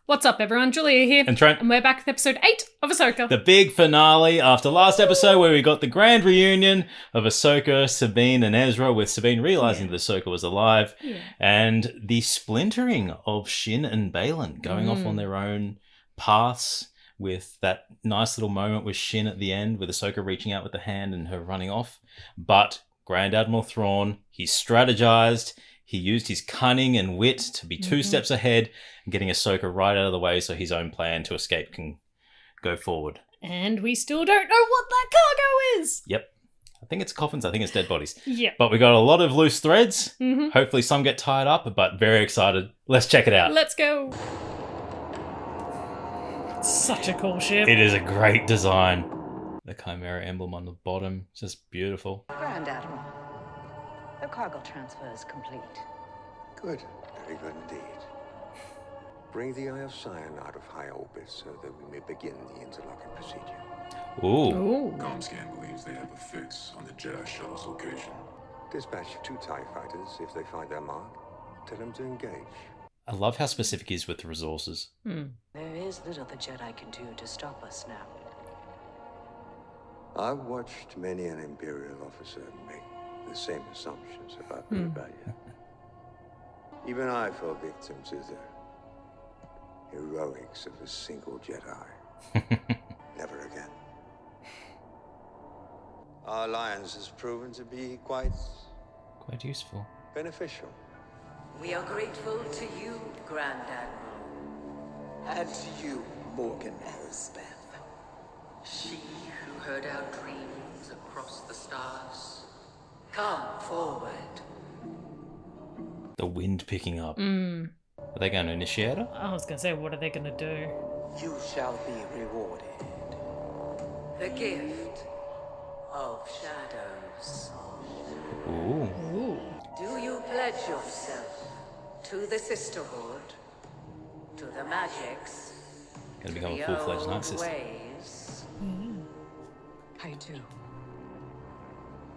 What's up, everyone? Julia here. And Trent. And we're back with episode 8 of Ahsoka. The big finale after last episode where we got the grand reunion of Ahsoka, Sabine, and Ezra, with Sabine realizing that Ahsoka was alive, and the splintering of Shin and Baylan going off on their own paths, with that nice little moment with Shin at the end, with Ahsoka reaching out with the hand and her running off. But Grand Admiral Thrawn, he strategized. He used his cunning and wit to be two steps ahead and getting Ahsoka right out of the way so his own plan to escape can go forward. And we still don't know what that cargo is. Yep. I think it's coffins. I think it's dead bodies. Yeah. But we got a lot of loose threads. Hopefully some get tied up, but very excited. Let's check it out. Let's go. Such a cool ship. It is a great design. The Chimera emblem on the bottom. It's just beautiful. Grand Admiral, the cargo transfer is complete. Good. Very good indeed. Bring the Eye of Sion out of high orbit so that we may begin the interlocking procedure. Ooh. Comscan believes they have a fix on the Jedi shuttle's location. Dispatch 2 TIE fighters if they find their mark. Tell them to engage. I love how specific he is with the resources. There is little the Jedi can do to stop us now. I've watched many an Imperial officer make the same assumptions about the rebellion. Even I fell victim to the heroics of a single Jedi. Never again. Our alliance has proven to be quite useful. beneficial. We are grateful to you, Grand Admiral. And to you, Morgan Elsbeth. She who heard our dreams across the stars. Come forward. The wind picking up. Are they going to initiate her? I was going to say, what are they going to do? You shall be rewarded. The gift of shadows. Ooh. Do you pledge yourself to the sisterhood, to the magics, Going to become the a full-fledged old Night Sister. ways? I do.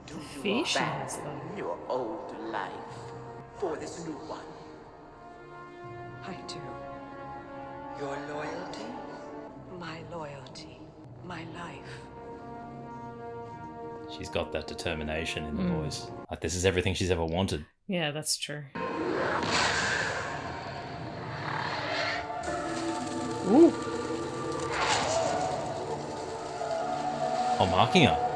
Do you Fishes, abandon though. your old life for this new one? I do. Your loyalty? My loyalty, my life. She's got that determination in the voice. Like, this is everything she's ever wanted. Yeah, that's true. Ooh. Oh, marking her.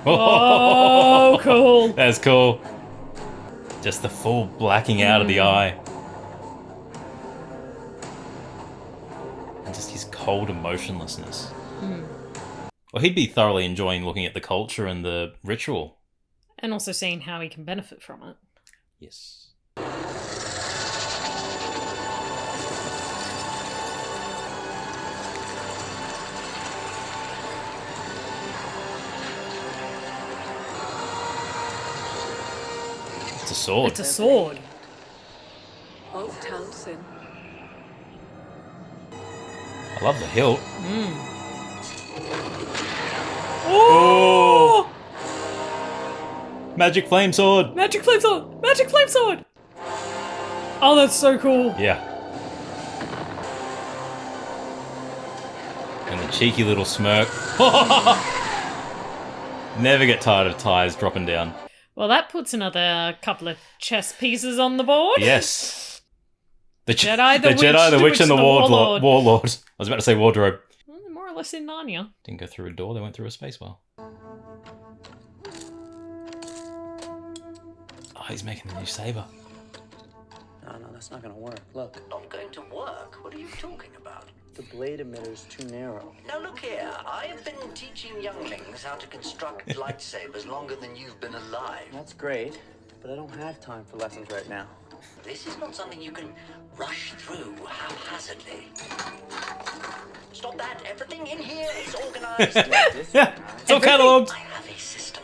Oh, cool. That's cool. Just the full blacking out of the eye. And just his cold emotionlessness. Well, he'd be thoroughly enjoying looking at the culture and the ritual. And also seeing how he can benefit from it. Yes. It's a sword. It's a sword. Oh, Townsend. I love the hilt. Oh! Magic flame sword. Magic flame sword! Magic flame sword! Oh, that's so cool. Yeah. And the cheeky little smirk. Never get tired of ties dropping down. Well, that puts another couple of chess pieces on the board. Yes. The Jedi, the witch, Jedi, the witch, and the warlord. warlord. I was about to say wardrobe. Well, they're more or less in Narnia. Didn't go through a door, they went through a space well. Oh, he's making a new saber. No, that's not gonna work. Look, Not going to work? What are you talking about? the blade emitter's too narrow. Now look here, I've been teaching younglings how to construct lightsabers longer than you've been alive. That's great, but I don't have time for lessons right now. This is not something you can rush through haphazardly. Stop that. Everything in here is organized. Yeah, it's all catalogued. I have a system.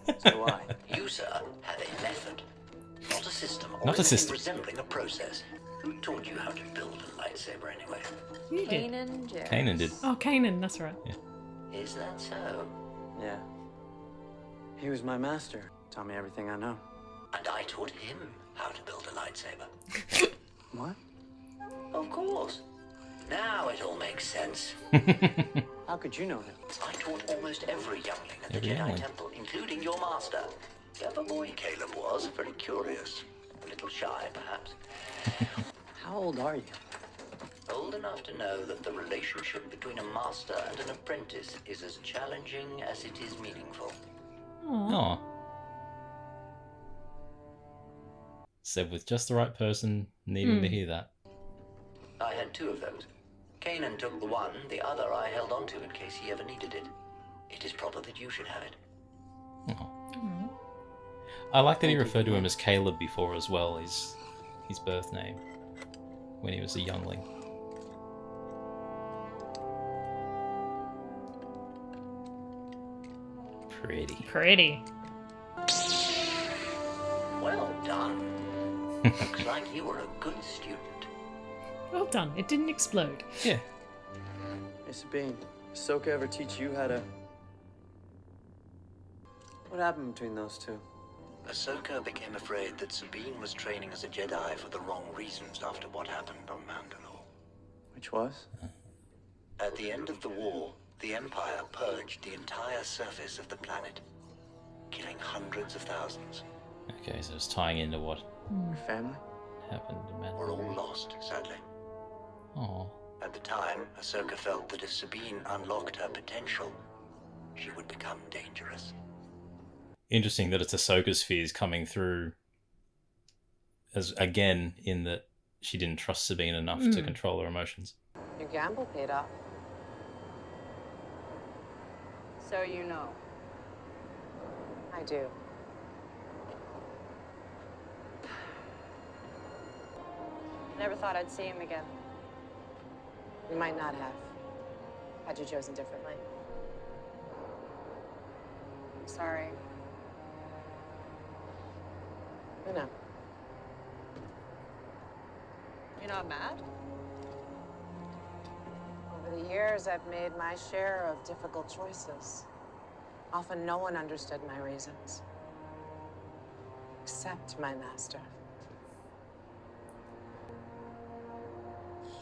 So do I. You, sir, have a method. Not a system or Not a anything system. resembling a process. Who taught you how to build a lightsaber anyway? You did. Kanan did. Oh, Kanan, that's right. Is that so? Yeah. He was my master. Taught me everything I know. And I taught him how to build a lightsaber. What? Of course. Now it all makes sense. How could you know him? I taught almost every youngling at the Every Jedi youngling. Temple, including your master. Clever boy Caleb was, very curious. A little shy, perhaps. How old are you? Old enough to know that the relationship between a master and an apprentice is as challenging as it is meaningful. Oh. Said with just the right person needing to hear that. I had two of those. Kanan took the one, the other I held onto in case he ever needed it. It is proper that you should have it. Oh. I like that he referred to him as Caleb before as well, his birth name, when he was a youngling. Pretty. Well done. Looks like you were a good student. Well done. It didn't explode. Yeah. Hey, Sabine, Ahsoka ever teach you how to... What happened between those two? Ahsoka became afraid that Sabine was training as a Jedi for the wrong reasons after what happened on Mandalore. Which was? At the end of the war, the Empire purged the entire surface of the planet, killing hundreds of thousands. Okay, so it's tying into what Your family? happened in We're all Mandalore. lost, sadly. Oh. At the time, Ahsoka felt that if Sabine unlocked her potential, she would become dangerous. Interesting that it's Ahsoka's fears coming through as again in that she didn't trust Sabine enough to control her emotions. Your gamble paid off. So you know. I do. Never thought I'd see him again. You might not have, had you chosen differently. Sorry. You know. You're not mad? Over the years, I've made my share of difficult choices. Often no one understood my reasons. Except my master.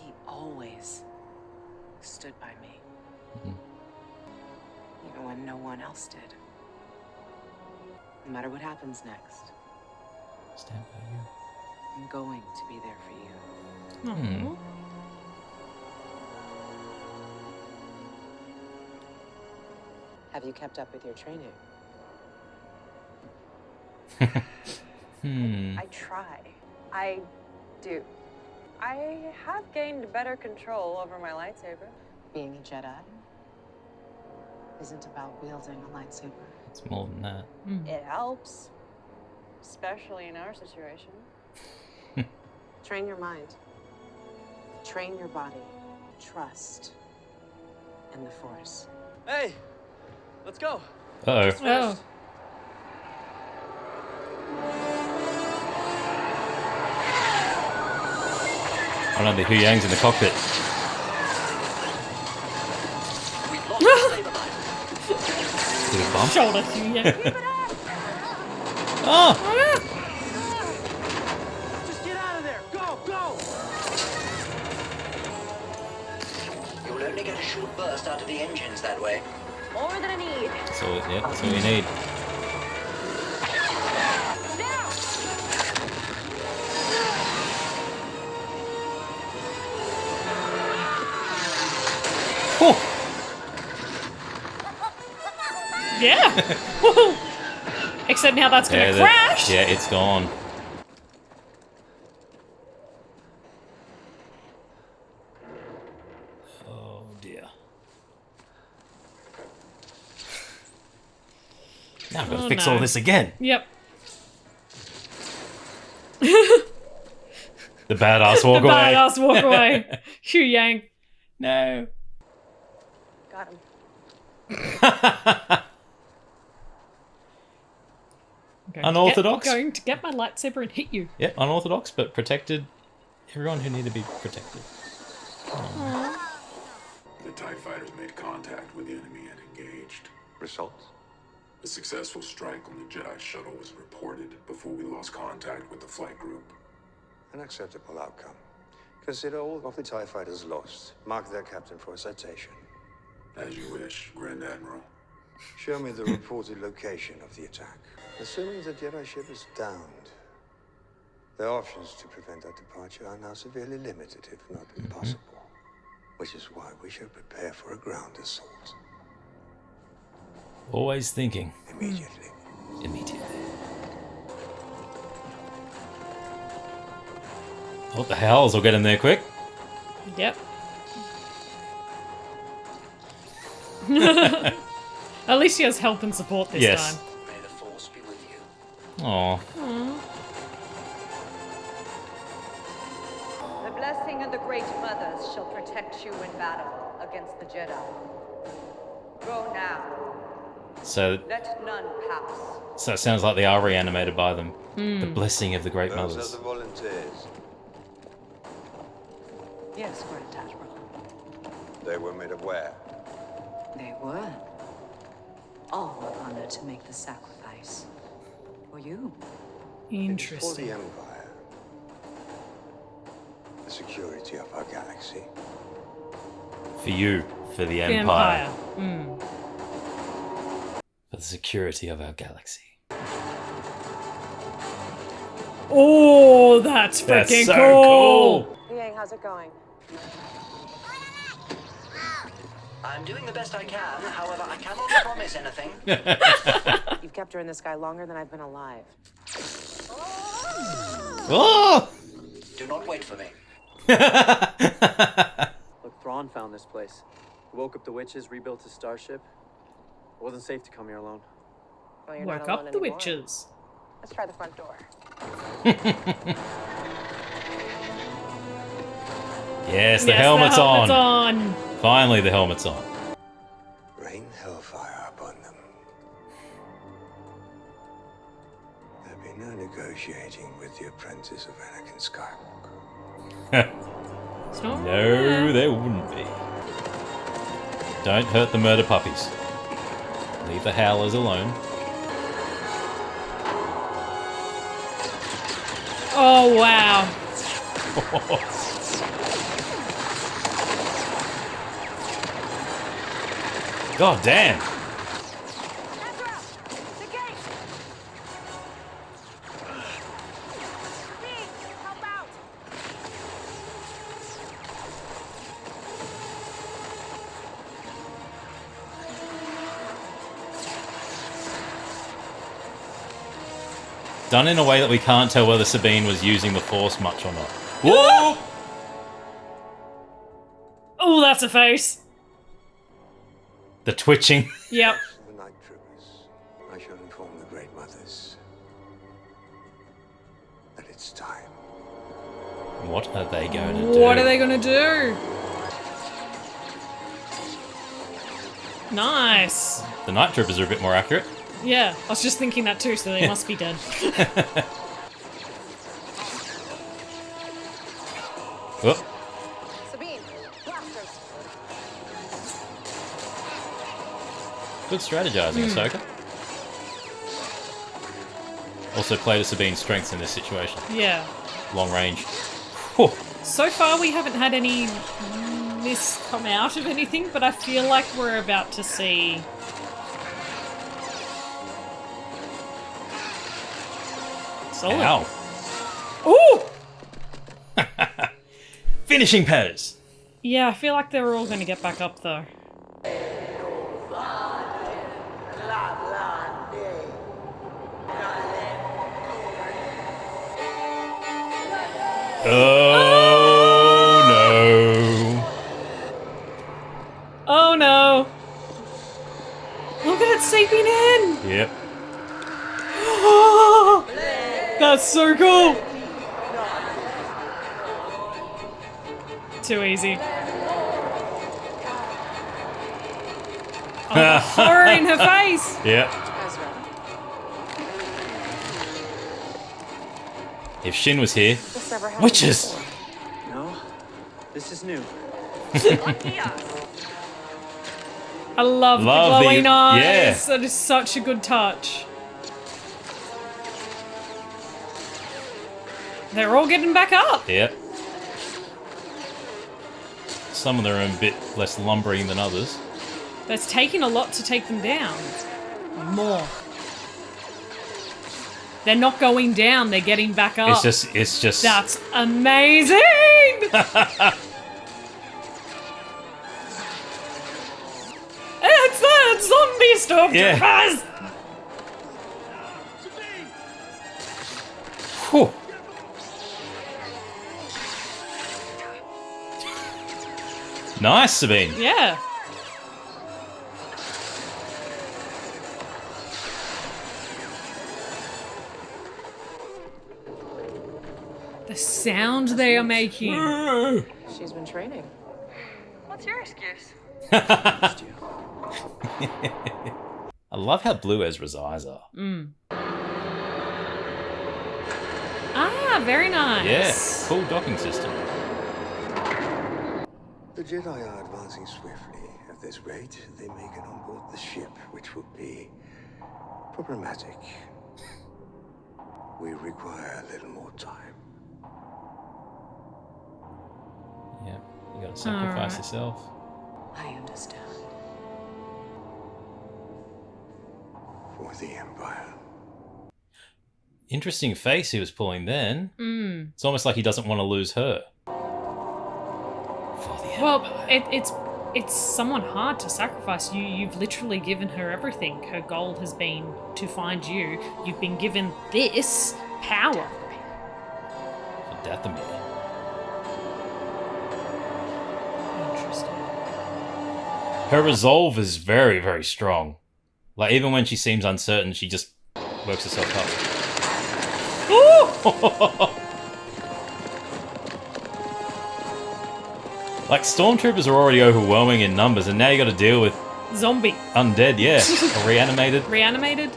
He always stood by me. Even when no one else did. No matter what happens next, Stand by you. I'm going to be there for you. Aww. Have you kept up with your training? I try. I do. I have gained better control over my lightsaber. Being a Jedi isn't about wielding a lightsaber. It's more than that. It helps. Especially in our situation. Train your mind. Train your body. Trust in the Force. Hey! Let's go! Uh-oh. Oh. Oh no, the Hu Yang's in the cockpit. We've lost the saber line. Did it bump? Shoulder thing, yeah. Oh! Just get out of there! Go! Go! You'll only get a short burst out of the engines that way. More than I need. That's all we need. Oh! Yeah. Woohoo. Except now that's gonna crash. Yeah, it's gone. Oh dear. Now I've got to Oh, fix no. all this again. Yep. The badass walk The away. badass walk away. Hu Yang. No. Got him. Unorthodox. Going to get my lightsaber and hit you. Yep, unorthodox, but protected everyone who needed to be protected. The TIE fighters made contact with the enemy and engaged. Results? A successful strike on the Jedi shuttle was reported before we lost contact with the flight group. An acceptable outcome. Consider all of the TIE fighters lost. Mark their captain for a citation. As you wish, Grand Admiral. Show me the reported location of the attack. Assuming the Jedi ship is downed, their options to prevent our departure are now severely limited, if not impossible. Which is why we should prepare for a ground assault. Always thinking. Immediately. What the hell? I'll get in there quick. Yep. At least he has help and support this Yes. time. May the Force be with you. Aw. The blessing of the Great Mothers shall protect you in battle against the Jedi. Go now. So Let none pass. it sounds like they are reanimated by them. The blessing of the Great Those are Mothers. the volunteers. Yes, Grand Admiral. They were made aware. They were. All were honored to make the sacrifice. For you. For the Interesting. Empire. The security of our galaxy. For you, for the The Empire, Empire. for the security of our galaxy. Oh, that's That's freaking so cool. Yang, how's it going? I'm doing the best I can, however, I cannot promise anything. You've kept her in the sky longer than I've been alive. Oh! Do not wait for me. Look, Thrawn found this place. He woke up the witches, rebuilt his starship. It wasn't safe to come here alone. Well, you're Woke not up alone the anymore. witches. Let's try the front door. Yes, the Yes, helmet's the on. helmet's on. Finally, the helmet's on. Rain hellfire upon them. There'll be no negotiating with the apprentice of Anakin Skywalker. It's not No, there wouldn't be. Don't hurt the murder puppies. Leave the howlers alone. Oh, wow. God damn. Done in a way that we can't tell whether Sabine was using the Force much or not. Whoa! Oh, that's a face. The twitching. Yep. The night troopers, I shall inform the Great Mothers that it's time. What are they going to do? What are they gonna do? Nice. The night troopers are a bit more accurate. Yeah, I was just thinking that too, so they must be dead. Oh, Sabine, blasters. good strategizing, Ahsoka. Also play to Sabine's strengths in this situation. Yeah. Long range. Whew. So far, we haven't had any miss come out of anything, but I feel like we're about to see. Solid. Ow. Ooh! Finishing pose. Yeah, I feel like they're all going to get back up though. Oh no. Oh no! Look at it seeping in! Yep. That's so cool! Too easy. Oh, the horror in her face! Yep. Ezra. If Shin was here, This never happened witches. before. No, this is new. Lucky us. I love the Love the- glowing eyes. yeah. That is such a good touch. They're all getting back up. Yep. Some of them are a bit less lumbering than others. But it's taking a lot to take them down. More. They're not going down, they're getting back up. It's just. That's amazing! It's the zombie stormtroopers! Whew. Nice, Sabine. Yeah. The sound they are making. She's been training. What's your excuse? I love how blue Ezra's eyes are. Ah, very nice. Yeah, cool docking system. The Jedi are advancing swiftly. At this rate, they may get on board the ship, which will be problematic. We require a little more time. Yeah, you gotta sacrifice Alright. yourself. I understand. For the Empire. Interesting face he was pulling then. It's almost like he doesn't want to lose her. For the Well, Empire. it's someone hard to sacrifice. You've literally given her everything. Her goal has been to find you. You've been given this power. For Dathomir. Interesting. Her resolve is very, very strong. Like, even when she seems uncertain, she just works herself up. Like, stormtroopers are already overwhelming in numbers, and now you got to deal with Zombie. undead, yeah, or reanimated. Reanimated.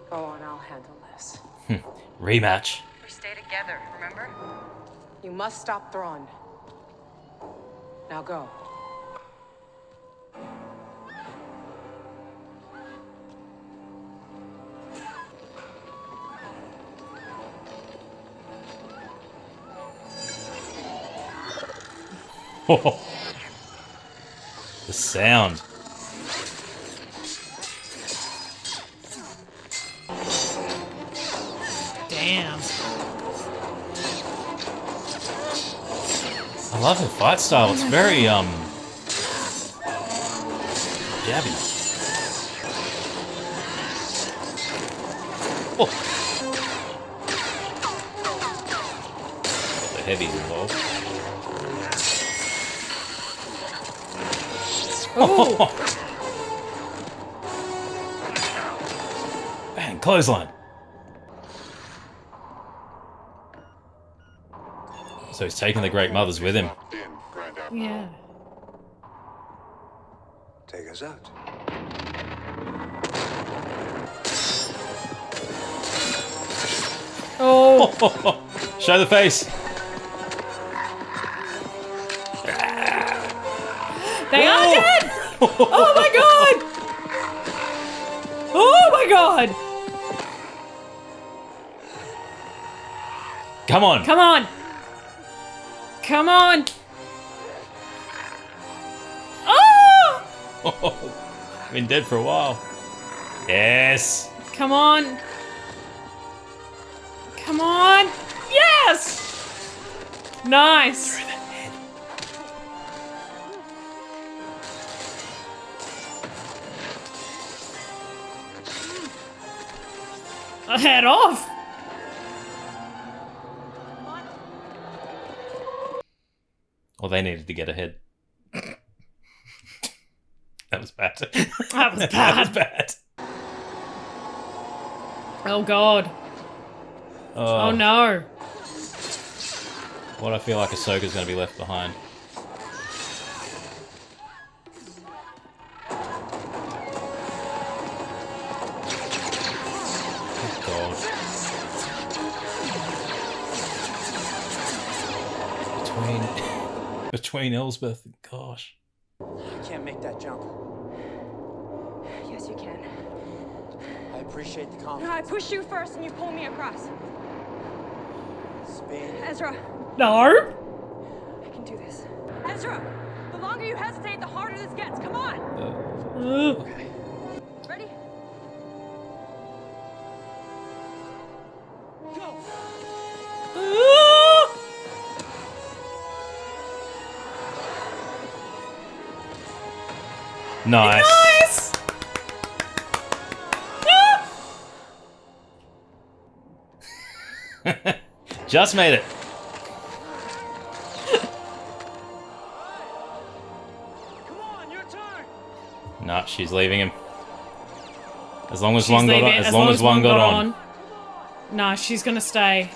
Go on, I'll handle this. Rematch. We stay together, remember? You must stop Thrawn. Now go. The sound. Damn. I love her fight style. It's very, jabby. Oh. The heavy's involved. Ooh. Bang, clothesline. So he's taking the Great Mothers with him. Yeah. Take us out. Oh. Show the face. They are dead! Oh my god! Oh my god! Come on. Come on! Come on! Oh! Been dead for a while. Yes. Come on! Come on! Yes! Nice! Head off! Well, they needed to get ahead. That was bad. That was That was bad. bad. Oh god. Oh no. What I feel like Ahsoka's going to be left behind. God. Between Elsbeth and gosh. I can't make that jump. Yes, you can. I appreciate the confidence. No, I push you first and you pull me across. Sabine. Ezra, No! I can do this. Ezra, the longer you hesitate, the harder this gets. Come on. Okay. Ready? Go. Nice. Nice! Just made it. Come on, your turn. Nah, she's leaving him. As long as She's one got on. leaving, As long as one got on. Nah, she's gonna stay.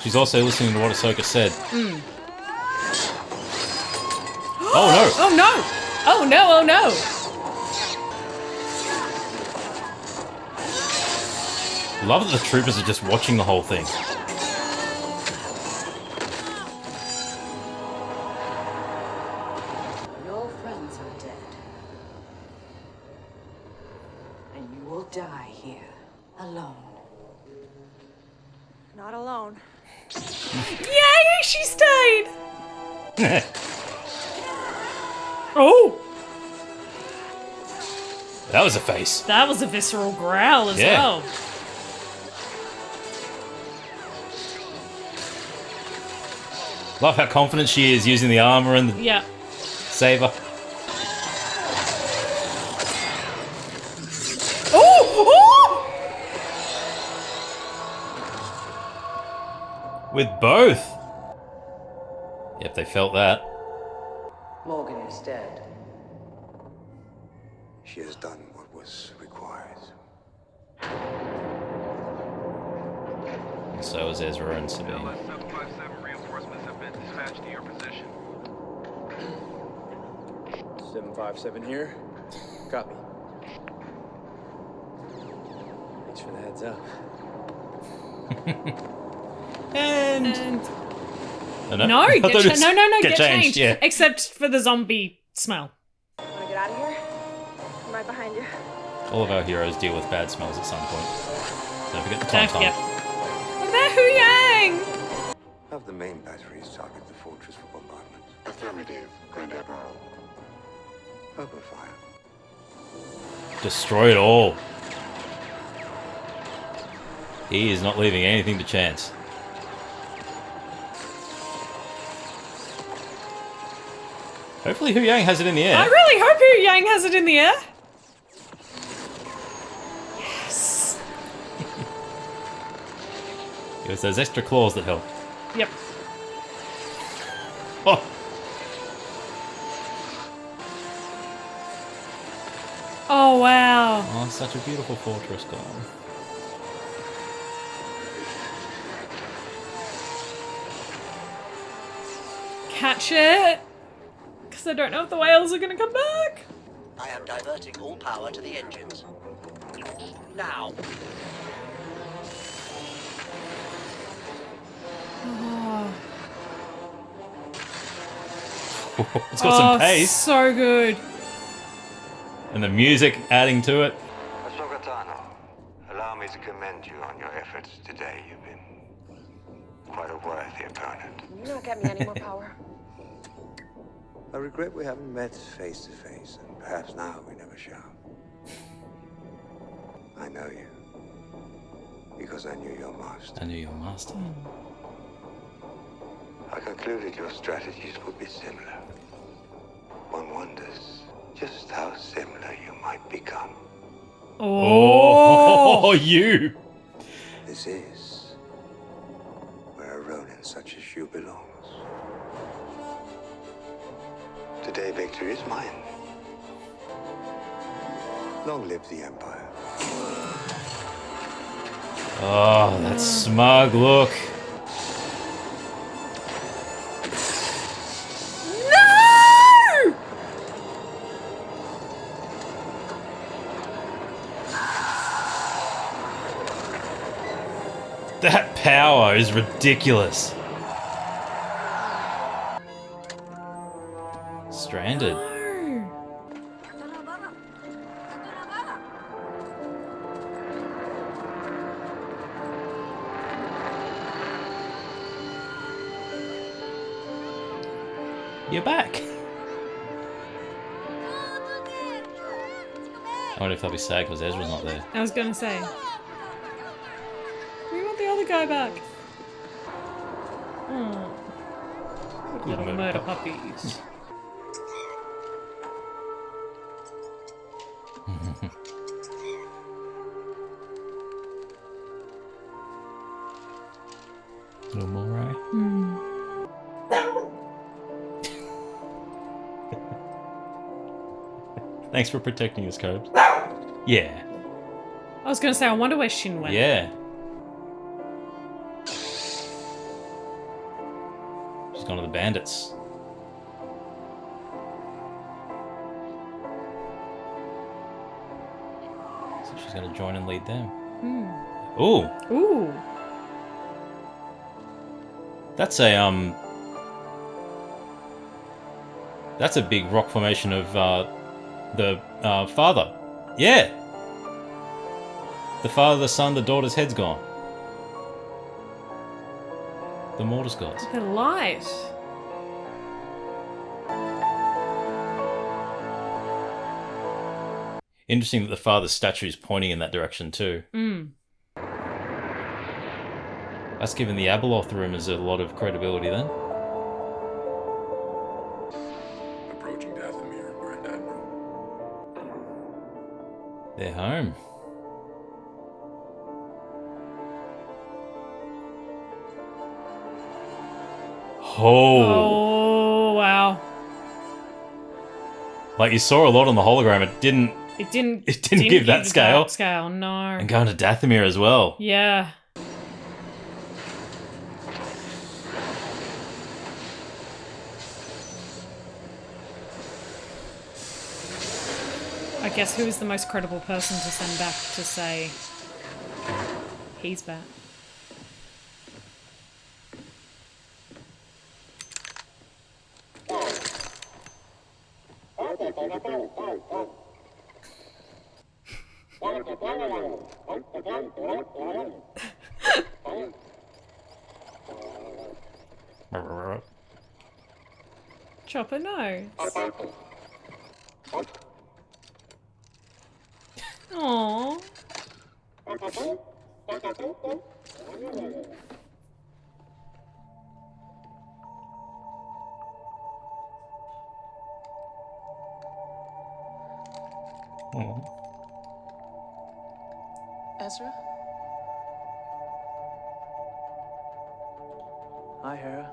She's also listening to what Ahsoka said. Oh no! Oh no! Oh no! Oh no! Love that the troopers are just watching the whole thing. Your friends are dead. And you will die here, alone. Not alone. Yay! She stayed! Oh! That was a face. That was a visceral growl as Yeah. well. Love how confident she is using the armor and the Yeah. saber. Oh! With both. Yep, they felt that. Morgan is dead. She has done what was required. And so is Ezra and Sabine. LS-757 reinforcements have been dispatched to your position. 757 here. Copy. Thanks for the heads up. And... No, I get thought it was get changed. Yeah. Except for the zombie smell. Wanna get out of here? I'm right behind you. All of our heroes deal with bad smells at some point. Don't forget the Don't tom-tom. forget. What about Hu Yang? Have the main batteries target the fortress for bombardment. Affirmative, Grand Admiral. Open fire. Destroy it all. He is not leaving anything to chance. Hopefully Hu Yang has it in the air. I really hope Hu Yang has it in the air. Yes. It was those extra claws that help. Yep. Oh. Oh wow. Oh, such a beautiful fortress gone. Catch it. Because I don't know if the whales are going to come back. I am diverting all power to the engines. Now. Oh, It's got some pace. So good. And the music adding to it. Ahsoka Tano, allow me to commend you on your efforts today. You've been quite a worthy opponent. Can you not get me any more power? I regret we haven't met face to face, and perhaps now we never shall. I know you, because I knew your master. I knew your master. I concluded your strategies would be similar. One wonders just how similar you might become. Oh, you! This is where a Ronin such as you belongs. Today, victory is mine. Long live the Empire. Oh, that smug look. it was ridiculous. Stranded. You're back. I wonder if they'll be sad because Ezra's not there. I was gonna say. We want the other guy back. Oh. Little murder puppies. Little more, right? Thanks for protecting us, Cobes. Yeah. I was gonna say, I wonder where Shin went. Yeah. She's gone to the bandits. So she's gonna join and lead them. Ooh. Ooh. That's a big rock formation of the father. Yeah. The father, the son, the daughter's head's gone. The mortar's gone. The light. Interesting that the father's statue is pointing in that direction too. That's given the Abeloth rumors a lot of credibility then. Approaching Dathomir, Grand Admiral. They're home. Oh, wow. Like you saw a lot on the hologram, it didn't give that scale. Scale, no. And going to Dathomir as well. Yeah. I guess who is the most credible person to send back to say he's back? Chopper nose. Aww. Ezra? Hi, Hera.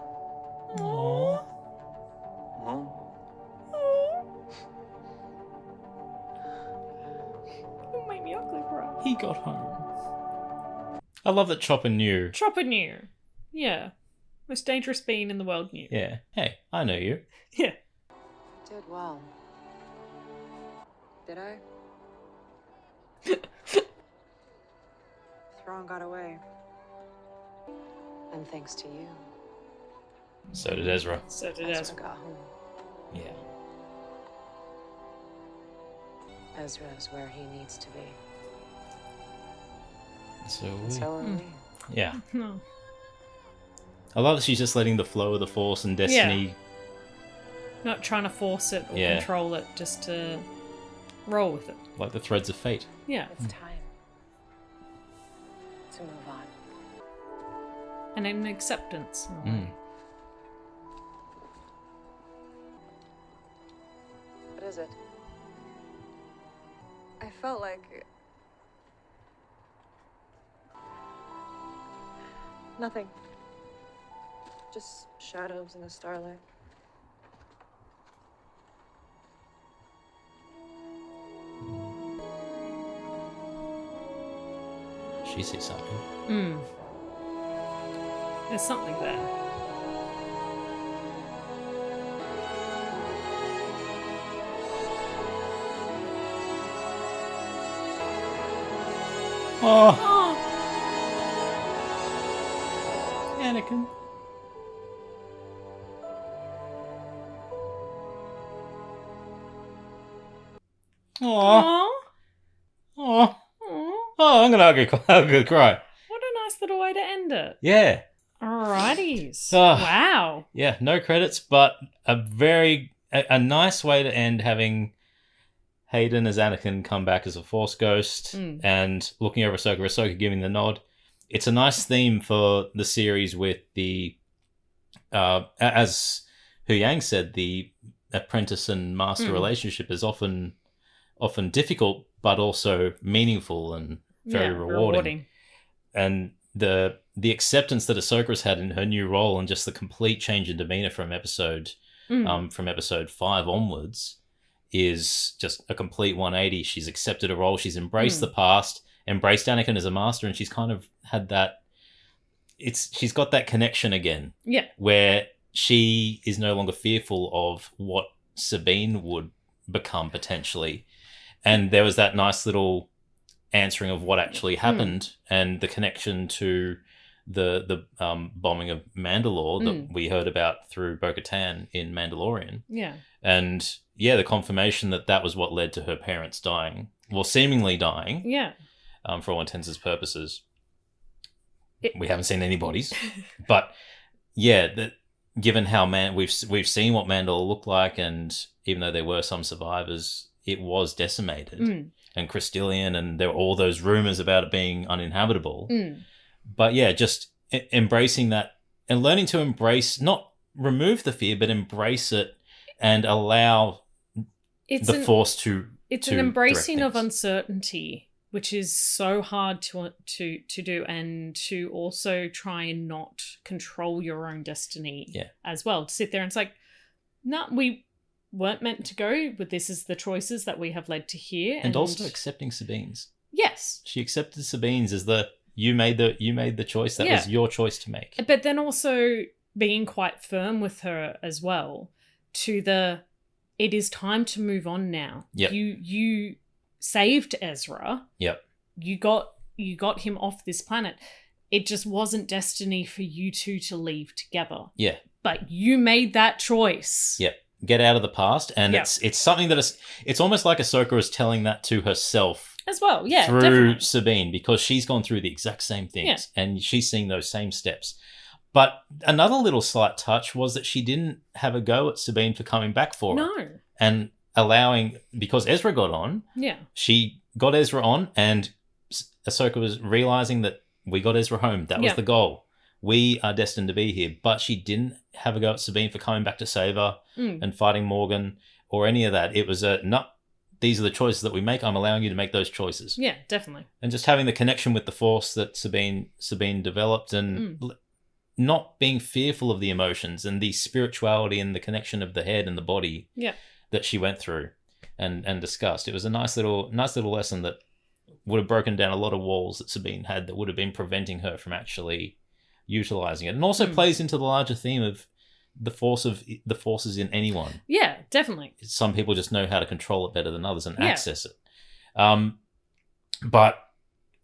Aww. Home. You make me ugly, bro. He got home. I love that Chopper knew. Chopper knew. Yeah. Most dangerous being in the world knew. Yeah. Hey, I know you. Yeah. Did well. Did I? Thrawn got away. And thanks to you. So did Ezra. So did Ezra Ezra. got home. Yeah. Ezra's where he needs to be. So And so are we. yeah. No. I love that she's just letting the flow of the Force and destiny. Not trying to force it or Yeah. control it, just to roll with it. Like the threads of fate. Yeah. It's time to move on. And an acceptance. in a way. What is it? I felt like... Nothing. Just shadows in the starlight. She sees something. There's something there. Oh. Anakin. Aww. Aww. Aww. Aww. Oh, I'm gonna cry. What a nice little way to end it. Yeah. Alrighties. Ah. Wow. Yeah, no credits, but a nice way to end, having Hayden as Anakin come back as a Force ghost and looking over Ahsoka giving the nod. It's a nice theme for the series with the, as Hu Yang said, the apprentice and master relationship is often difficult, but also meaningful and very rewarding. And the acceptance that Ahsoka's had in her new role and just the complete change in demeanor from episode 5 onwards is just a complete 180. She's accepted a role. She's embraced the past, embraced Anakin as a master, and she's kind of had that. She's got that connection again. Yeah. Where she is no longer fearful of what Sabine would become potentially. And there was that nice little answering of what actually happened and the connection to the bombing of Mandalore that we heard about through Bo-Katan in Mandalorian. Yeah. And yeah, the confirmation that was what led to her parents dying. Well, seemingly dying. Yeah. For all intents and purposes. We haven't seen any bodies. But yeah, given how we've seen what Mandalore looked like, and even though there were some survivors, it was decimated. And Crystallian, and there were all those rumors about it being uninhabitable. But yeah, just embracing that and learning to embrace, not remove the fear, but embrace it and allow the Force to. It's to an embracing direct of things. uncertainty, which is so hard to do, and to also try and not control your own destiny as well. To sit there and it's like, no, we weren't meant to go, but this is the choices that we have led to here. And also accepting Sabine's. Yes. She accepted Sabine's as you made the choice. That was your choice to make. But then also being quite firm with her as well it is time to move on now. Yep. You saved Ezra. Yep. You got him off this planet. It just wasn't destiny for you two to leave together. Yeah. But you made that choice. Yep. Get out of the past, and it's something that it's almost like Ahsoka is telling that to herself as well. Yeah, through definitely. Sabine, because she's gone through the exact same things, and she's seeing those same steps. But another little slight touch was that she didn't have a go at Sabine for coming back for her. No. And allowing, because Ezra got on, she got Ezra on, and Ahsoka was realizing that we got Ezra home. That was the goal. We are destined to be here. But she didn't have a go at Sabine for coming back to save her and fighting Morgan or any of that. It was these are the choices that we make. I'm allowing you to make those choices. Yeah, definitely. And just having the connection with the Force that Sabine developed, and not being fearful of the emotions and the spirituality and the connection of the head and the body that she went through and discussed. It was a nice little lesson that would have broken down a lot of walls that Sabine had that would have been preventing her from actually utilizing it. And also plays into the larger theme of the forces in anyone. Yeah, definitely. Some people just know how to control it better than others and access it. But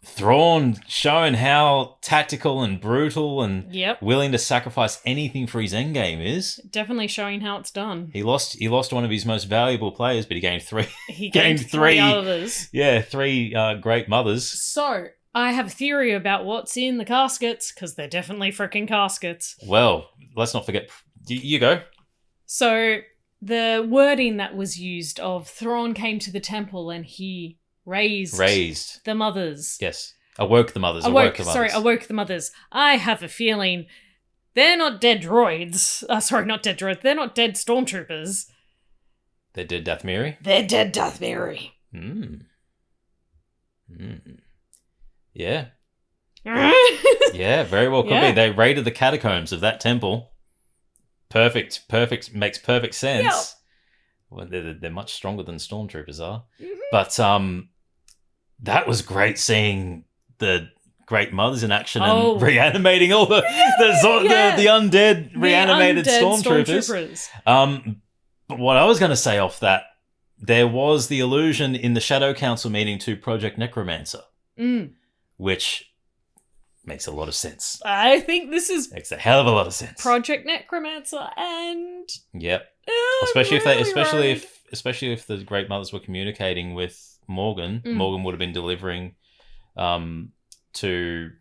Thrawn showing how tactical and brutal and willing to sacrifice anything for his endgame is. Definitely showing how it's done. He lost one of his most valuable players, but he gained three. He gained three others. Yeah, three great mothers. So I have a theory about what's in the caskets, because they're definitely freaking caskets. Well, let's not forget. You go. So the wording that was used of Thrawn came to the temple and he raised the mothers. Yes. Awoke the mothers. Awoke the mothers. I have a feeling they're not dead droids. Not dead droids. They're not dead stormtroopers. They're dead Dathmiri? They're dead Dathmiri. Yeah. Yeah, very well could be. They raided the catacombs of that temple. Perfect. Makes perfect sense. Yep. Well, they're much stronger than stormtroopers are. But that was great seeing the great mothers in action and reanimating all the undead reanimated stormtroopers. But what I was going to say off that, there was the allusion in the Shadow Council meeting to Project Necromancer, which makes a lot of sense. I think this is Makes a hell of a lot of sense. Project Necromancer, and Yep. I'm Especially really worried. especially if the Great Mothers were communicating with Morgan. Morgan would have been delivering to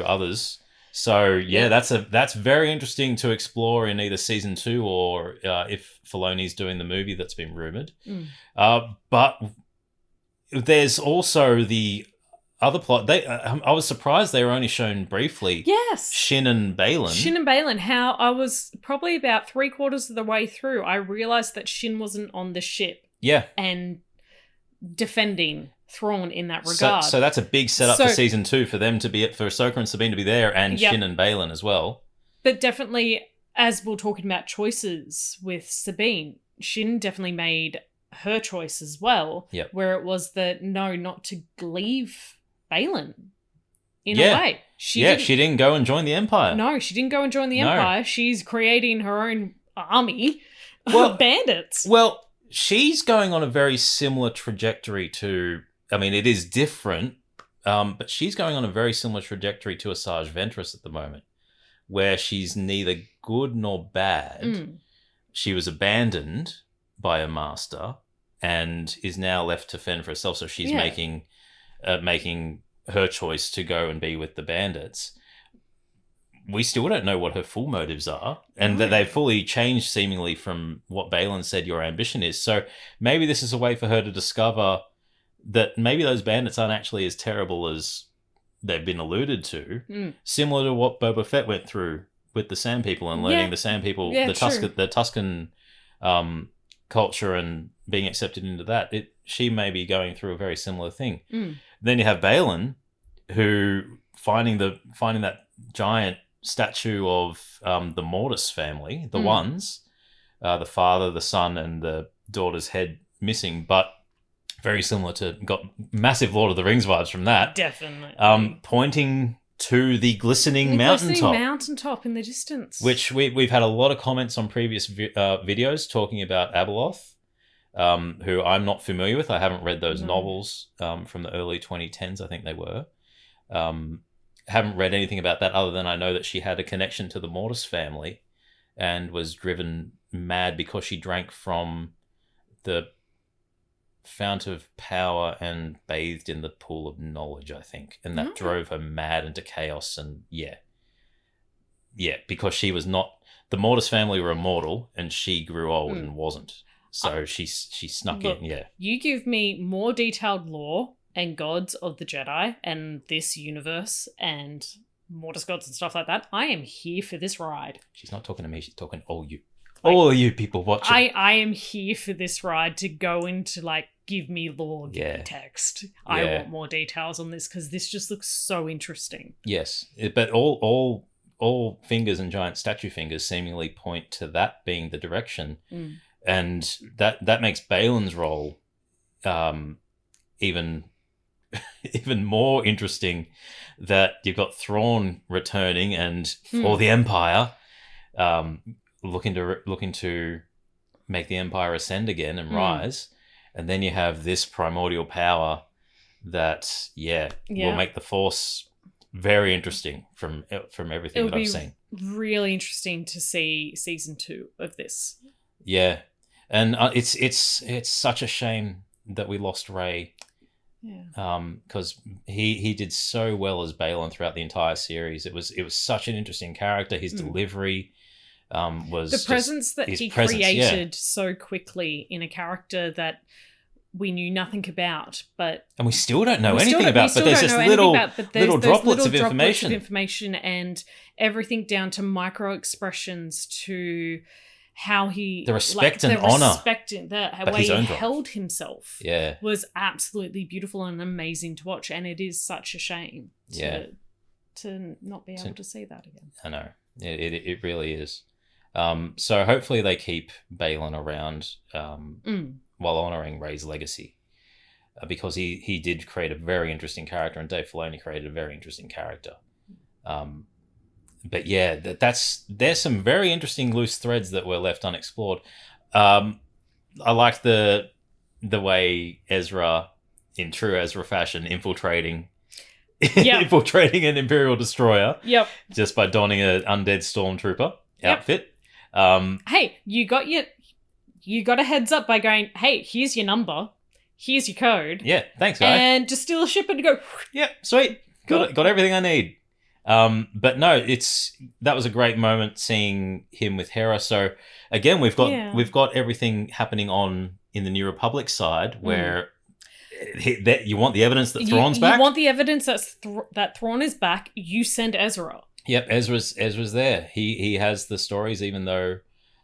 others. So that's very interesting to explore in either season 2 or if Filoni's doing the movie that's been rumored. But there's also the other plot. I was surprised they were only shown briefly. Yes, Shin and Balin. How I was probably about 3/4 of the way through, I realized that Shin wasn't on the ship. Yeah, and defending Thrawn in that regard. So that's a big setup for season 2 for them to be for Ahsoka and Sabine to be there, and Shin and Balin as well. But definitely, as we're talking about choices with Sabine, Shin definitely made her choice as well. Yep. Where it was not to leave Balin in a way. She didn't go and join the Empire. No, she didn't go and join the Empire. She's creating her own army of bandits. Well, she's going on a very similar trajectory to... I mean, it is different, but she's going on a very similar trajectory to Asajj Ventress at the moment, where she's neither good nor bad. She was abandoned by a master and is now left to fend for herself, so she's making her choice to go and be with the bandits. We still don't know what her full motives are, and that they've fully changed seemingly from what Balin said your ambition is. So maybe this is a way for her to discover that maybe those bandits aren't actually as terrible as they've been alluded to. Similar to what Boba Fett went through with the Sand People and learning the Sand People, the Tuscan culture and being accepted into that. She may be going through a very similar thing. Then you have Balin, who finding that giant statue of the Mortis family, the ones, the father, the son, and the daughter's head missing, but very similar to, got massive Lord of the Rings vibes from that. Definitely. Pointing to the glistening mountaintop in the distance. Which we've had a lot of comments on previous videos talking about Abeloth, who I'm not familiar with. I haven't read those novels from the early 2010s, I think they were. Haven't read anything about that other than I know that she had a connection to the Mortis family and was driven mad because she drank from the fount of power and bathed in the pool of knowledge, I think. And that drove her mad into chaos. And yeah, because she was not... The Mortis family were immortal and she grew old and wasn't. So she snuck in, You give me more detailed lore and gods of the Jedi and this universe and Mortis gods and stuff like that. I am here for this ride. She's not talking to me. She's talking to all you. All of you people watching. I am here for this ride to go into, give me lore, give me text. I want more details on this because this just looks so interesting. Yes, but all fingers and giant statue fingers seemingly point to that being the direction. And that makes Balin's role even more interesting, that you've got Thrawn returning and for the Empire, looking to make the Empire ascend again and rise, and then you have this primordial power that will make the Force very interesting from everything that I've seen. Really interesting to see season 2 of this. Yeah, and it's such a shame that we lost Rey. Because he did so well as Balin throughout the entire series. It was such an interesting character. His delivery was the presence that he created so quickly in a character that we knew nothing about, and we still don't know anything about. But there's just little droplets of information, and everything down to micro expressions to how he the respect and honor, the way he held himself, was absolutely beautiful and amazing to watch. And it is such a shame to not be able to see that again. I know it really is. So hopefully they keep Balin around while honoring Rey's legacy, because he did create a very interesting character, and Dave Filoni created a very interesting character. But yeah, there's some very interesting loose threads that were left unexplored. I like the way Ezra, in true Ezra fashion, infiltrating infiltrating an Imperial destroyer. Yep. Just by donning an undead stormtrooper outfit. Hey, you got a heads up by going, hey, here's your number, here's your code. Yeah, thanks, guy. And just steal a ship and go. Yep, sweet. Got everything I need. But no, that was a great moment seeing him with Hera. So again, we've got everything happening in the New Republic side where you want the evidence that Thrawn's back. You want the evidence that Thrawn is back. You send Ezra. Yep, Ezra's there. He has the stories, even though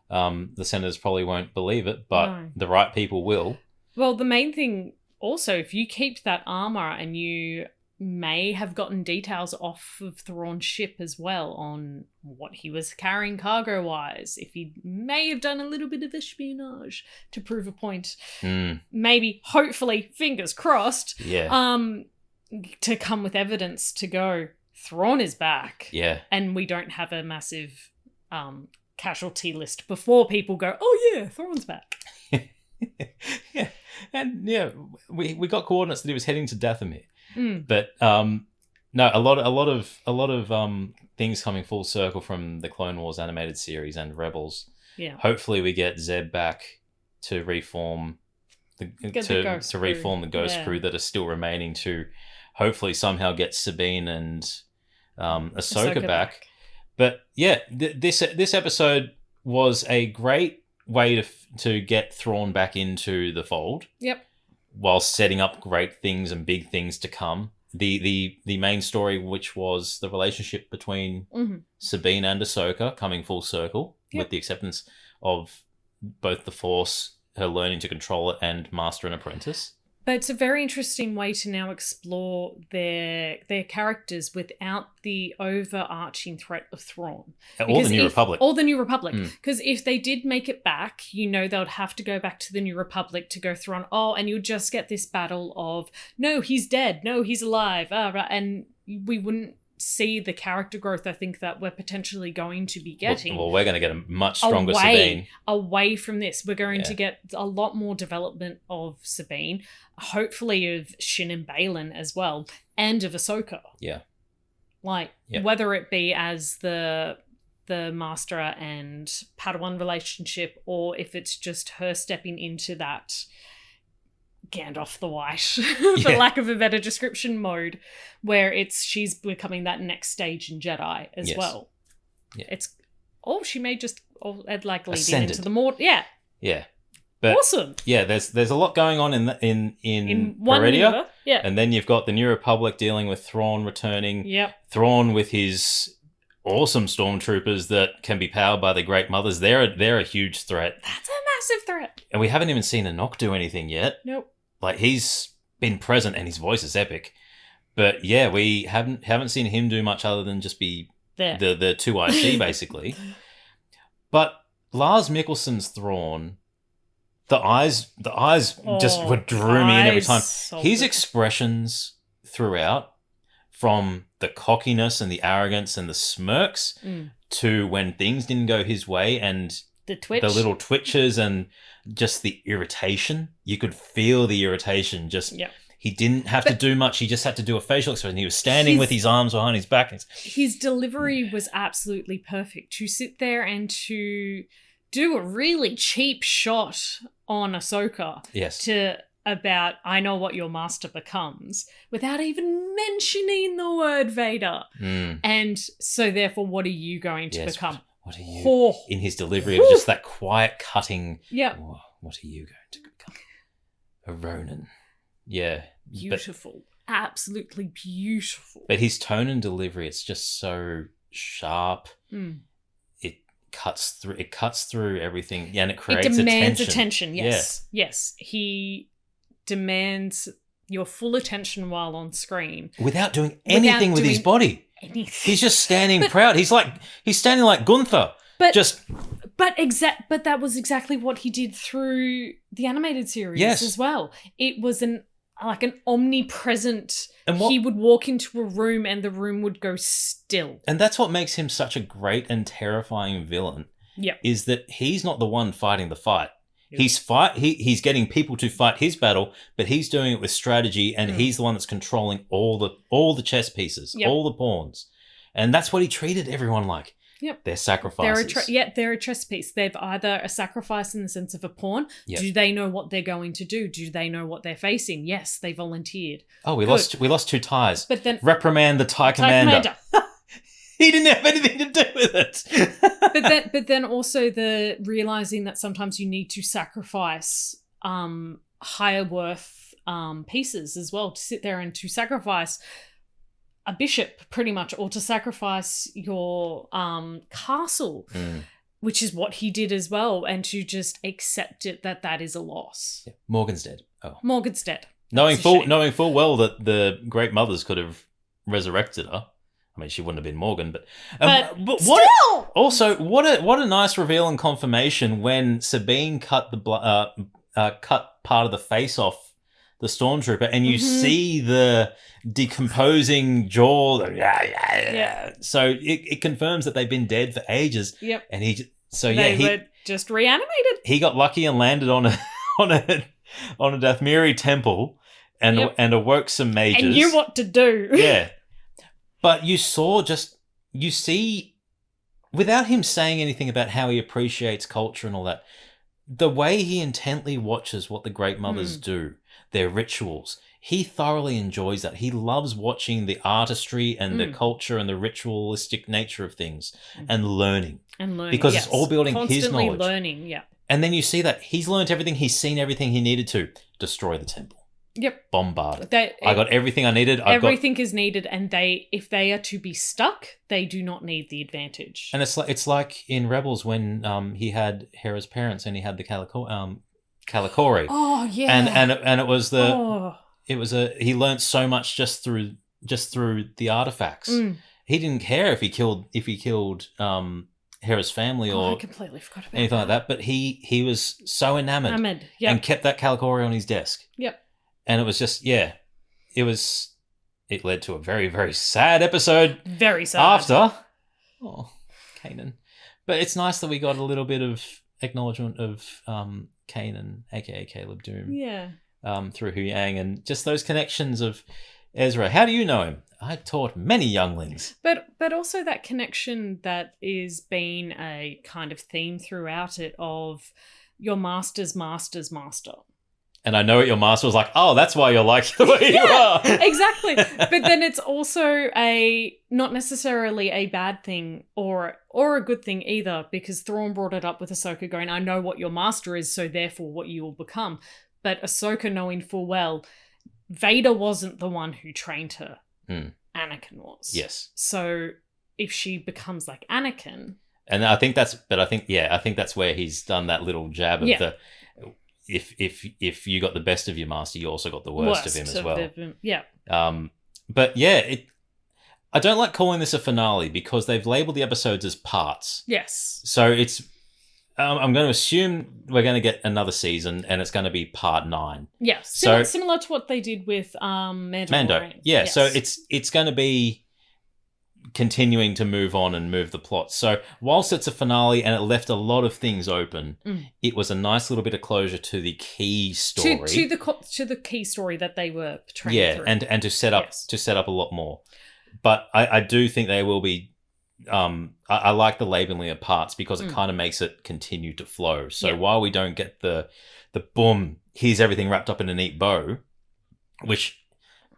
the senators probably won't believe it, but the right people will. Well, the main thing also, if you keep that armor, and you may have gotten details off of Thrawn's ship as well on what he was carrying cargo-wise, if he may have done a little bit of espionage to prove a point, maybe, hopefully, fingers crossed, to come with evidence to go, Thrawn is back. Yeah. And we don't have a massive casualty list before people go, oh yeah, Thrawn's back. Yeah. And we got coordinates that he was heading to Dathomir. But no, a lot of things coming full circle from the Clone Wars animated series and Rebels. Yeah. Hopefully we get Zeb back to reform the Ghost Crew that are still remaining, to hopefully somehow get Sabine and Ahsoka back. But yeah, this episode was a great way to get Thrawn back into the fold. Yep. While setting up great things and big things to come. The main story, which was the relationship between Sabine and Ahsoka, coming full circle with the acceptance of both the Force, her learning to control it, and master and apprentice. But it's a very interesting way to now explore their characters without the overarching threat of Thrawn. Or the New Republic. Or the New Republic. Because if they did make it back, they would have to go back to the New Republic to go Thrawn. Oh, and you'd just get this battle of, no, he's dead. No, he's alive. And we wouldn't see the character growth, I think, that we're potentially going to be getting. Well, we're going to get a much stronger Sabine. Away from this. We're going to get a lot more development of Sabine, hopefully of Shin and Baylan as well, and of Ahsoka. Yeah. Whether it be as the master and Padawan relationship, or if it's just her stepping into that Gandalf the White, for lack of a better description, mode, where she's becoming that next stage in Jedi as well. Yeah. She may just leading into the more Yeah. But, awesome. Yeah, there's a lot going on in one Peridea. Yeah. And then you've got the New Republic dealing with Thrawn returning. Yep. Thrawn with his awesome stormtroopers that can be powered by the Great Mothers. They're a huge threat. That's a massive threat. And we haven't even seen Enoch do anything yet. Nope. He's been present and his voice is epic. But yeah, we haven't seen him do much other than just be the 2IC basically. But Lars Mikkelsen's Thrawn, the eyes just drew me in every time. So his good. expressions throughout, from the cockiness and the arrogance and the smirks to when things didn't go his way, and the little twitches and just the irritation. You could feel the irritation. He didn't have to do much. He just had to do a facial expression. He was standing with his arms behind his back. His delivery was absolutely perfect. To sit there and to do a really cheap shot on Ahsoka. Yes. About, I know what your master becomes, without even mentioning the word Vader. And so therefore, what are you going to become? What are you? In his delivery of just that quiet cutting. Yeah. What are you going to become? A Ronin. Yeah. Beautiful. Absolutely beautiful. But his tone and delivery, it's just so sharp. It cuts through everything. Yeah, and it creates attention. It demands attention, yes. Yeah. Yes. He demands your full attention while on screen. Without doing anything with his body. He's just standing proud. He's standing like Gunther. But that was exactly what he did through the animated series as well. It was an omnipresent. He would walk into a room and the room would go still. And that's what makes him such a great and terrifying villain. Yeah. Is that he's not the one fighting the fight. He's getting people to fight his battle, but he's doing it with strategy, and he's the one that's controlling all the chess pieces, all the pawns, and that's what he treated everyone like. Yep. They're sacrifices. They're a chess piece. They've either a sacrifice in the sense of a pawn. Yep. Do they know what they're going to do? Do they know what they're facing? Yes, they volunteered. Oh, we lost 2 ties. But then reprimand the tie commander. He didn't have anything to do with it. but then also the realizing that sometimes you need to sacrifice higher worth pieces as well, to sit there and to sacrifice a bishop pretty much, or to sacrifice your castle, which is what he did as well, and to just accept it that is a loss. Yeah. Morgan's dead. Oh, Morgan's dead. Knowing full well that the Great Mothers could have resurrected her. I mean, she wouldn't have been Morgan, but still! What a nice reveal and confirmation when Sabine cut cut part of the face off the stormtrooper, and you see the decomposing jaw. Yeah. So it confirms that they've been dead for ages. Yep. And he were just reanimated. He got lucky and landed on a Dathmiri temple and awoke some mages. And knew what to do. Yeah. But you see, without him saying anything about how he appreciates culture and all that, the way he intently watches what the Great Mothers do, their rituals, he thoroughly enjoys that. He loves watching the artistry and the culture and the ritualistic nature of things and learning. Because it's all building his knowledge. Constantly learning, yeah. And then you see that he's learned everything, he's seen everything he needed to destroy the temple. Yep. Bombard it. I got everything I needed. Everything is needed, and if they are to be stuck, they do not need the advantage. And it's like in Rebels when he had Hera's parents and he had the Kalikori. Oh yeah. And it was he learned so much just through the artifacts. He didn't care if he killed Hera's family or I completely forgot about anything like that. But he was so enamored and kept that Kalikori on his desk. Yep. And it was just, it led to a very, very sad episode. Very sad. After. Oh, Kanan. But it's nice that we got a little bit of acknowledgement of Kanan, aka Caleb Doom. Yeah. Through Hu Yang, and just those connections of Ezra. How do you know him? I've taught many younglings. But also that connection that is being a kind of theme throughout it of your master's master's master. And I know what your master was like, oh, that's why you're like the way you are. Exactly. But then it's also not necessarily a bad thing or a good thing either, because Thrawn brought it up with Ahsoka going, I know what your master is, so therefore what you will become. But Ahsoka knowing full well, Vader wasn't the one who trained her. Anakin was. Yes. So if she becomes like Anakin. And I think that's where he's done that little jab of the... If you got the best of your master, you also got the worst of him as well. Yeah. But yeah, I don't like calling this a finale because they've labeled the episodes as parts. Yes. So it's I'm going to assume we're going to get another season, and it's going to be part 9. Yes. Similar to what they did with Mando. Yeah. Yes. So it's going to be continuing to move on and move the plot. So whilst it's a finale and it left a lot of things open, it was a nice little bit of closure to the key story. To the key story that they were portraying through. and to set up a lot more. But I do think they will be I like the labeling of parts because it kind of makes it continue to flow. So while we don't get the boom, here's everything wrapped up in a neat bow, which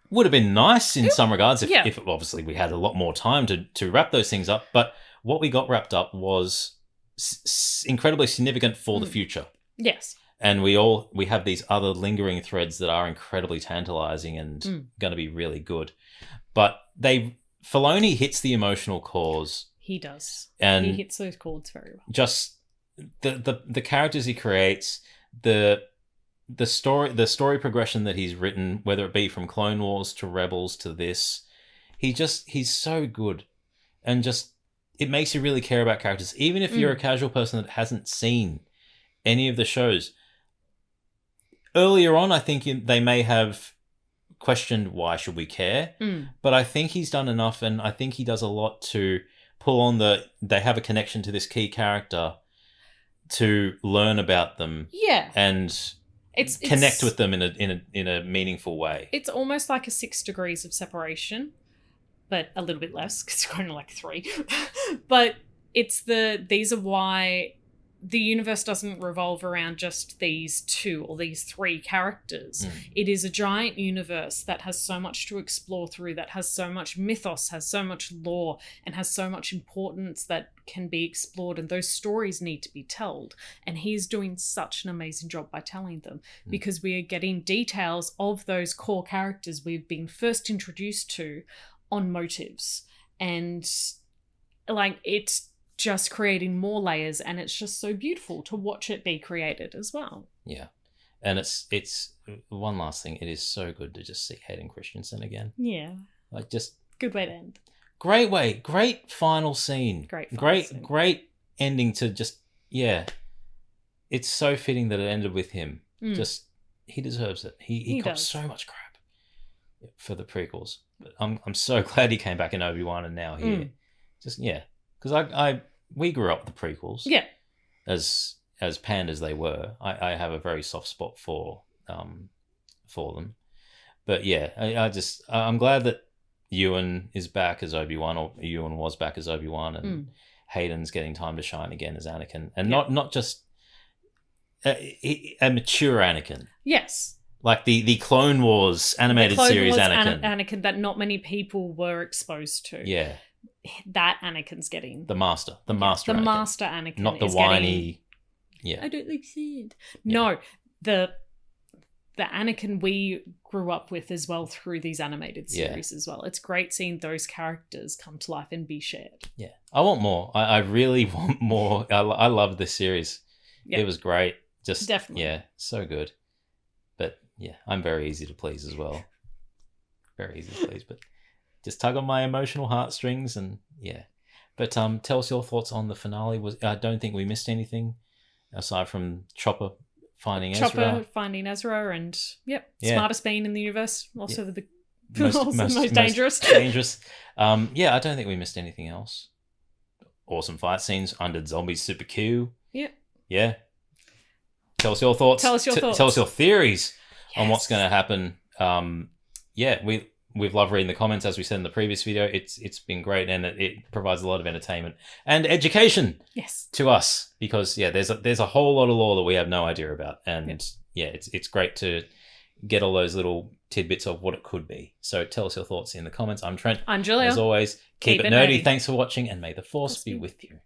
would have been nice in some regards if obviously we had a lot more time to wrap those things up. But what we got wrapped up was incredibly significant for the future. Yes. And we have these other lingering threads that are incredibly tantalizing and going to be really good. But Filoni hits the emotional cores. He does. And he hits those chords very well. Just the characters he creates, the story progression that he's written, whether it be from Clone Wars to Rebels to this, he's so good. And just it makes you really care about characters. Even if you're a casual person that hasn't seen any of the shows. Earlier on, I think they may have questioned why should we care, but I think he's done enough, and I think he does a lot to pull on they have a connection to this key character to learn about them. Yeah. And it's connect with them in a meaningful way. It's almost like a 6 degrees of separation, but a little bit less because it's only like 3. But these are why the universe doesn't revolve around just these 2 or these 3 characters. It is a giant universe that has so much to explore through, that has so much mythos, has so much lore, and has so much importance that can be explored, and those stories need to be told. And he's doing such an amazing job by telling them, because we are getting details of those core characters we've been first introduced to on motives. And like, it's just creating more layers, and it's just so beautiful to watch it be created as well. Yeah. And it's one last thing, it is so good to just see Hayden Christensen again. Yeah. Like, just good way to end. Great final scene. Great ending to just, yeah. It's so fitting that it ended with him. Just, he deserves it. He got so much crap for the prequels. But I'm so glad he came back in Obi-Wan and now here. Just, yeah. Because we grew up with the prequels. Yeah. As panned as they were, I have a very soft spot for them. But yeah, I'm glad that Ewan is back as Obi-Wan, or Ewan was back as Obi-Wan, and Hayden's getting time to shine again as Anakin, and not just a mature Anakin. Yes. Like the Clone Wars animated series Anakin. Anakin that not many people were exposed to. Yeah. That Anakin's getting. The master Anakin. The master Anakin. Not the is whiny. Getting, I don't like sand. Yeah. No, the Anakin we grew up with as well through these animated series as well. It's great seeing those characters come to life and be shared. Yeah. I want more. I really want more. I love this series. Yep. It was great. Just definitely. Yeah, so good. But yeah, I'm very easy to please as well. Very easy to please, but just tug on my emotional heartstrings, and yeah. But tell us your thoughts on the finale. I don't think we missed anything aside from Chopper finding Ezra, and smartest being in the universe. Also the most dangerous. Yeah, I don't think we missed anything else. Awesome fight scenes under zombies, super Q. Yeah. Tell us your thoughts. Tell us your theories on what's going to happen. We've loved reading the comments, as we said in the previous video. It's been great, and it provides a lot of entertainment and education to us, because there's a whole lot of lore that we have no idea about, and it's great to get all those little tidbits of what it could be. So tell us your thoughts in the comments. I'm Trent. I'm Julia. As always, keep it nerdy. Thanks for watching, and may the Force be with you.